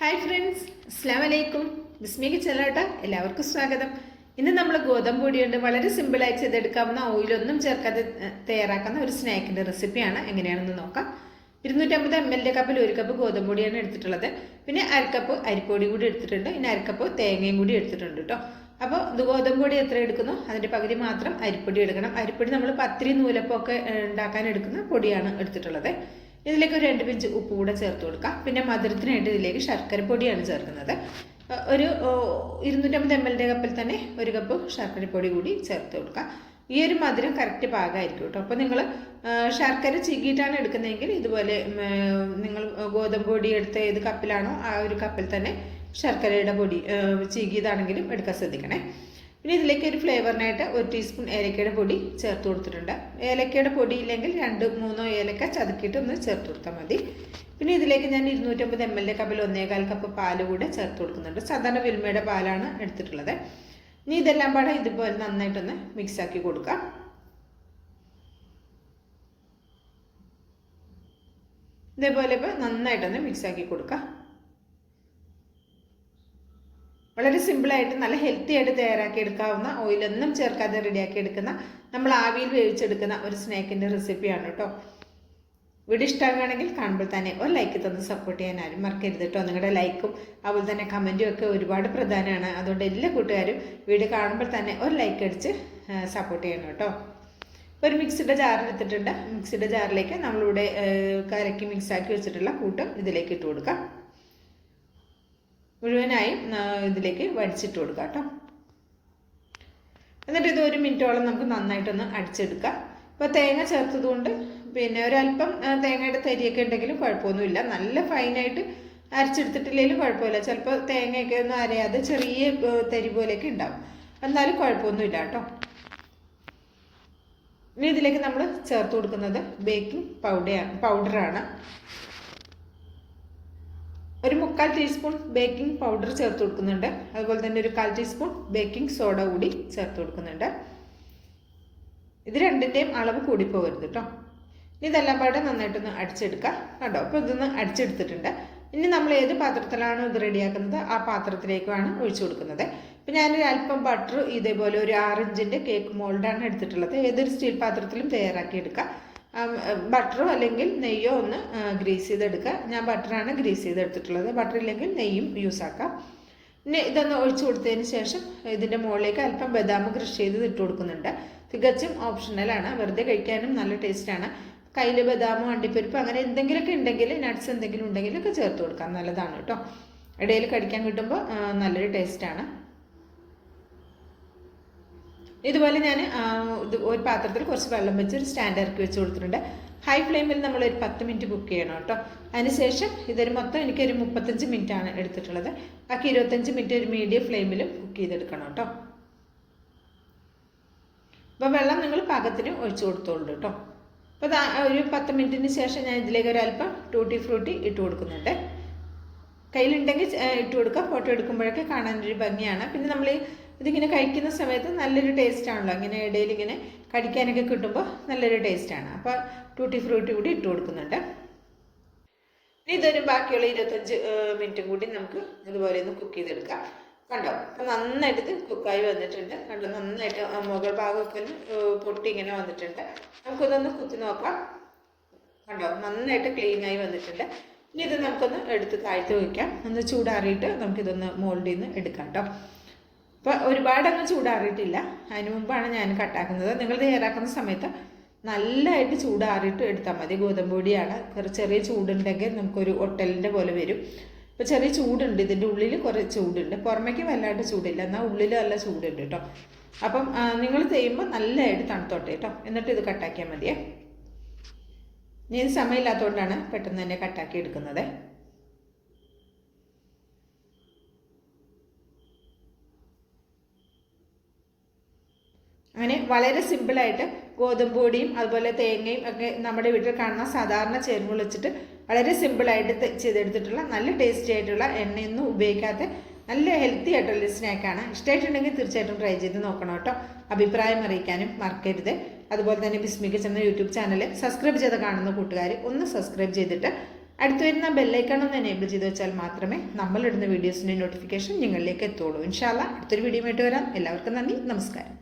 Hi friends, അസ്സലാമു അലൈക്കും. ബിസ്മി കിച്ചണിലോട്ട് എല്ലാവർക്കും സ്വാഗതം. ഇന്ന് നമ്മൾ ഗോതമ്പ് പൊടി കൊണ്ട് വളരെ സിമ്പിളായി ചെയ്തെടുക്കാവുന്ന ഓയിലൊന്നും ചേർക്കാതെ തയ്യാറാക്കുന്ന ഒരു സ്നാക്കിൻ്റെ റെസിപ്പിയാണ്. എങ്ങനെയാണെന്ന് നോക്കാം. 250 ml കപ്പിൽ 1 കപ്പ് ഗോതമ്പ് പൊടിയാണ് എടുത്തിട്ടുള്ളത്. പിന്നെ അരക്കപ്പ് അരിപ്പൊടി കൂടി എടുത്തിട്ടുണ്ട്. പിന്നെ അരക്കപ്പ് തേങ്ങയും കൂടി എടുത്തിട്ടുണ്ട് കേട്ടോ. അപ്പോൾ ഇത് ഗോതമ്പ് പൊടി എത്ര എടുക്കുന്നു അതിൻ്റെ പകുതി മാത്രം അരിപ്പൊടി എടുക്കണം. അരിപ്പൊടി നമ്മൾ പത്തിരി നൂലപ്പമൊക്കെ ഉണ്ടാക്കാൻ എടുക്കുന്ന പൊടിയാണ് എടുത്തിട്ടുള്ളത്. ഇതിലേക്ക് ഒരു 2 പിഞ്ച് ഉപ്പ് കൂടെ ചേർത്ത് കൊടുക്കാം. പിന്നെ മധുരത്തിനായിട്ട് ഇതിലേക്ക് ശർക്കര പൊടിയാണ് ചേർക്കുന്നത്. ഒരു 250 ml കപ്പിൽ തന്നെ 1 കപ്പ് ശർക്കര പൊടി കൂടി ചേർത്ത് കൊടുക്കാം. ഈ ഒരു മധുരം കറക്റ്റ് പാകമായിരിക്കും കേട്ടോ. അപ്പോൾ നിങ്ങൾ ശർക്കര ചീകിയിട്ടാണ് എടുക്കുന്നതെങ്കിൽ ഇതുപോലെ നിങ്ങൾ ഗോതമ്പ് പൊടി എടുത്ത ഏത് കപ്പിലാണോ ആ ഒരു കപ്പിൽ തന്നെ ശർക്കരയുടെ പൊടി ചീകിയതാണെങ്കിലും എടുക്കാൻ ശ്രദ്ധിക്കണേ. പിന്നെ ഇതിലേക്ക് ഒരു ഫ്ലേവറിനായിട്ട് 1 ടീസ്പൂൺ ഏലക്കയുടെ പൊടി ചേർത്ത് കൊടുത്തിട്ടുണ്ട്. ഏലക്കയുടെ പൊടി ഇല്ലെങ്കിൽ 2-3 ഏലക്ക ചതുക്കിയിട്ട് ഒന്ന് ചേർത്ത് കൊടുത്താൽ മതി. പിന്നെ ഇതിലേക്ക് ഞാൻ 250 ml കപ്പിൽ 1/4 കപ്പ് പാല് കൂടെ ചേർത്ത് കൊടുക്കുന്നുണ്ട്. സാധാരണ വിൽമയുടെ പാലാണ് എടുത്തിട്ടുള്ളത്. ഇനി ഇതെല്ലാം പാടെ ഇതുപോലെ നന്നായിട്ടൊന്ന് മിക്സാക്കി കൊടുക്കാം. ഇതേപോലെ ഇപ്പോൾ നന്നായിട്ടൊന്ന് മിക്സാക്കി കൊടുക്കാം. വളരെ സിമ്പിളായിട്ട് നല്ല ഹെൽത്തി ആയിട്ട് തയ്യാറാക്കി എടുക്കാവുന്ന ഓയിലൊന്നും ചേർക്കാതെ റെഡിയാക്കി എടുക്കുന്ന നമ്മൾ ആവിയിൽ വേവിച്ചെടുക്കുന്ന ഒരു സ്നാക്കിൻ്റെ റെസിപ്പിയാണ് കേട്ടോ. വീഡിയോ ഇഷ്ടമാകുകയാണെങ്കിൽ കാണുമ്പോൾ തന്നെ ഒരു ലൈക്ക് തന്ന് സപ്പോർട്ട് ചെയ്യാൻ ആരും മറക്കരുത് കേട്ടോ. നിങ്ങളുടെ ലൈക്കും അതുപോലെ തന്നെ കമൻറ്റും ഒക്കെ ഒരുപാട് പ്രധാനമാണ്. അതുകൊണ്ട് എല്ലാ കൂട്ടുകാരും വീഡിയോ കാണുമ്പോൾ തന്നെ ഒരു ലൈക്ക് അടിച്ച് സപ്പോർട്ട് ചെയ്യണം കേട്ടോ. ഒരു മിക്സിയുടെ ജാർ എടുത്തിട്ടുണ്ട്. മിക്സിയുടെ ജാറിലേക്ക് നമ്മളിവിടെ കലക്കി മിക്സാക്കി വെച്ചിട്ടുള്ള കൂട്ട് ഇതിലേക്ക് ഇട്ട് കൊടുക്കാം. മുഴുവനായും ഇതിലേക്ക് വടിച്ചിട്ട് കൊടുക്കാം കേട്ടോ. എന്നിട്ട് ഇത് 1 മിനിറ്റോളം നമുക്ക് നന്നായിട്ടൊന്ന് അടിച്ചെടുക്കാം. ഇപ്പോൾ തേങ്ങ ചേർത്തതുകൊണ്ട് പിന്നെ ഒരല്പം തേങ്ങയുടെ തരിയൊക്കെ ഉണ്ടെങ്കിലും കുഴപ്പമൊന്നുമില്ല. നല്ല ഫൈനായിട്ട് അരച്ചെടുത്തിട്ടില്ലെങ്കിലും കുഴപ്പമില്ല. ചിലപ്പോൾ തേങ്ങയൊക്കെ ഒന്നും അരയാതെ ചെറിയ തരി പോലെയൊക്കെ ഉണ്ടാവും. എന്നാലും കുഴപ്പമൊന്നുമില്ല കേട്ടോ. ഇനി ഇതിലേക്ക് നമ്മൾ ചേർത്ത് കൊടുക്കുന്നത് ബേക്കിംഗ് പൗഡറാണ്. ഒരു 3/4 ടീസ്പൂൺ ബേക്കിംഗ് പൗഡർ ചേർത്ത് കൊടുക്കുന്നുണ്ട്. അതുപോലെ തന്നെ ഒരു 1/4 ടീസ്പൂൺ ബേക്കിംഗ് സോഡ കൂടി ചേർത്ത് കൊടുക്കുന്നുണ്ട്. ഇത് രണ്ടിൻ്റെയും അളവ് കൂടിപ്പോകരുത് കേട്ടോ. ഇനി ഇതെല്ലാം പാടെ നന്നായിട്ടൊന്ന് അടിച്ചെടുക്കാം കേട്ടോ. അപ്പോൾ ഇതൊന്ന് അടിച്ചെടുത്തിട്ടുണ്ട്. ഇനി നമ്മൾ ഏത് പാത്രത്തിലാണോ ഇത് റെഡിയാക്കുന്നത് ആ പാത്രത്തിലേക്കാണ് ഒഴിച്ചു കൊടുക്കുന്നത്. ഇപ്പം ഞാനൊരു അല്പം ബട്ടർ ഇതേപോലെ ഒരു 6 ഇഞ്ചിൻ്റെ കേക്ക് മോൾഡാണ് എടുത്തിട്ടുള്ളത്. ഏതൊരു സ്റ്റീൽ പാത്രത്തിലും തയ്യാറാക്കി എടുക്കാം. ബട്ടറോ അല്ലെങ്കിൽ നെയ്യോ ഒന്ന് ഗ്രീസ് ചെയ്തെടുക്കുക. ഞാൻ ബട്ടറാണ് ഗ്രീസ് ചെയ്തെടുത്തിട്ടുള്ളത്. ബട്ടർ ഇല്ലെങ്കിൽ നെയ്യും യൂസ് ആക്കാം. പിന്നെ ഇതൊന്ന് ഒഴിച്ചു കൊടുത്തതിന് ശേഷം ഇതിൻ്റെ മുകളിലേക്ക് അല്പം ബദാം ക്രഷ് ചെയ്ത് ഇട്ട് കൊടുക്കുന്നുണ്ട്. തികച്ചും ഓപ്ഷണലാണ്. വെറുതെ കഴിക്കാനും നല്ല ടേസ്റ്റാണ്. കയ്യിൽ ബദാമോ അണ്ടിപ്പരിപ്പോ അങ്ങനെ എന്തെങ്കിലുമൊക്കെ ഉണ്ടെങ്കിൽ നട്ട്സ് എന്തെങ്കിലും ഉണ്ടെങ്കിലൊക്കെ ചേർത്ത് കൊടുക്കാം. നല്ലതാണ് കേട്ടോ. ഇടയിൽ കടിക്കാൻ കിട്ടുമ്പോൾ നല്ലൊരു ടേസ്റ്റാണ്. ഇതുപോലെ ഞാൻ ഒരു പാത്രത്തിൽ കുറച്ച് വെള്ളം വെച്ച് ഒരു സ്റ്റാൻഡ് ഇറക്കി വെച്ച് കൊടുത്തിട്ടുണ്ട്. ഹൈ ഫ്ലെയിമിൽ നമ്മൾ ഒരു 10 മിനിറ്റ് കുക്ക് ചെയ്യണം കേട്ടോ. അതിനുശേഷം ഇതൊരു മൊത്തം എനിക്കൊരു 35 മിനിറ്റാണ് എടുത്തിട്ടുള്ളത്. ബാക്കി 25 മിനിറ്റ് ഒരു മീഡിയം ഫ്ലെയിമിലും കുക്ക് ചെയ്തെടുക്കണം കേട്ടോ. അപ്പോൾ വെള്ളം നിങ്ങൾ പാകത്തിന് ഒഴിച്ചു കൊടുത്തോളൂ കേട്ടോ. അപ്പോൾ ഒരു 10 മിനിറ്റിന് ശേഷം ഞാൻ ഇതിലേക്ക് ഒരല്പം ടൂട്ടി ഫ്രൂട്ടി ഇട്ട് കൊടുക്കുന്നുണ്ട്. കയ്യിലുണ്ടെങ്കിൽ ഇട്ട് കൊടുക്കുക. ഫോട്ടോ എടുക്കുമ്പോഴൊക്കെ കാണാനൊരു ഭംഗിയാണ്. പിന്നെ നമ്മൾ ഇതിങ്ങനെ കഴിക്കുന്ന സമയത്ത് നല്ലൊരു ടേസ്റ്റ് ആണല്ലോ. ഇങ്ങനെ ഇടയിൽ ഇങ്ങനെ കടിക്കാനൊക്കെ കിട്ടുമ്പോൾ നല്ലൊരു ടേസ്റ്റാണ്. അപ്പോൾ ടൂട്ടി ഫ്രൂട്ടി കൂടി ഇട്ട് കൊടുക്കുന്നുണ്ട്. ഇതൊരു ബാക്കിയുള്ള 25 മിനിറ്റും കൂടി നമുക്ക് ഇതുപോലെ ഒന്ന് കുക്ക് ചെയ്തെടുക്കാം. കണ്ടോ, അപ്പോൾ നന്നായിട്ട് ഇത് കുക്കായി വന്നിട്ടുണ്ട്. കണ്ടോ, നന്നായിട്ട് മുകൾ ഭാഗമൊക്കെ ഒന്ന് പൊട്ടി ഇങ്ങനെ വന്നിട്ടുണ്ട്. നമുക്കൊന്നൊന്ന് കുത്തി നോക്കാം. കണ്ടോ, നന്നായിട്ട് ക്ലീനായി വന്നിട്ടുണ്ട്. ഇനി ഇത് നമുക്കൊന്ന് എടുത്ത് താഴ്ത്തി വയ്ക്കാം. ഒന്ന് ചൂടാറിയിട്ട് നമുക്കിതൊന്ന് മോൾഡിൽ നിന്ന് എടുക്കാം കേട്ടോ. അപ്പോൾ ഒരുപാടങ്ങ് ചൂടാറിയിട്ടില്ല. അതിന് മുമ്പാണ് ഞാൻ കട്ടാക്കുന്നത്. നിങ്ങൾ തയ്യാറാക്കുന്ന സമയത്ത് നല്ലതായിട്ട് ചൂടാറിയിട്ട് എടുത്താൽ മതി. ഗോതമ്പ് പൊടിയാണ്. ചെറിയ ചൂടുണ്ടെങ്കിൽ നമുക്കൊരു ഒട്ടലിൻ്റെ പോലെ വരും. ഇപ്പോൾ ചെറിയ ചൂടുണ്ട്. ഇതിൻ്റെ ഉള്ളിൽ കുറേ ചൂടുണ്ട്. പുറമേക്ക് വല്ലാണ്ട് ചൂടില്ല, എന്നാൽ ഉള്ളിൽ നല്ല ചൂടുണ്ട് കേട്ടോ. അപ്പം നിങ്ങൾ ചെയ്യുമ്പോൾ നല്ലതായിട്ട് തണുത്തോട്ടെ കേട്ടോ. എന്നിട്ട് ഇത് കട്ടാക്കിയാൽ മതിയേ. ഇനി ഇത് സമയമില്ലാത്തതുകൊണ്ടാണ് പെട്ടെന്ന് തന്നെ കട്ടാക്കി എടുക്കുന്നത്. അങ്ങനെ വളരെ സിമ്പിളായിട്ട് ഗോതമ്പ് പൊടിയും അതുപോലെ തേങ്ങയും ഒക്കെ നമ്മുടെ വീട്ടിൽ കാണുന്ന സാധാരണ ചേരുവകൾ വെച്ചിട്ട് വളരെ സിമ്പിളായിട്ട് ചെയ്തെടുത്തിട്ടുള്ള നല്ല ടേസ്റ്റി ആയിട്ടുള്ള എണ്ണയൊന്നും ഉപയോഗിക്കാത്ത നല്ല ഹെൽത്തി ആയിട്ടുള്ള സ്നാക്കാണ്. ഇഷ്ടമായിട്ടുണ്ടെങ്കിൽ തീർച്ചയായിട്ടും ട്രൈ ചെയ്ത് നോക്കണം കേട്ടോ. അഭിപ്രായം അറിയിക്കാനും മറക്കരുത്. അതുപോലെ തന്നെ ബിസ്മി കിച്ചൺ എന്ന യൂട്യൂബ് ചാനൽ സബ്സ്ക്രൈബ് ചെയ്ത് കാണുന്ന കൂട്ടുകാർ ഒന്ന് സബ്സ്ക്രൈബ് ചെയ്തിട്ട് അടുത്ത് വരുന്ന ബെല്ലൈക്കൺ ഒന്ന് എനേബിൾ ചെയ്ത് വെച്ചാൽ മാത്രമേ നമ്മളിടുന്ന വീഡിയോസിൻ്റെ നോട്ടിഫിക്കേഷൻ നിങ്ങളിലേക്ക് എത്തുള്ളൂ. ഇൻഷാ അല്ലാ അടുത്തൊരു വീഡിയോ ആയിട്ട് വരാം. എല്ലാവർക്കും നന്ദി, നമസ്കാരം.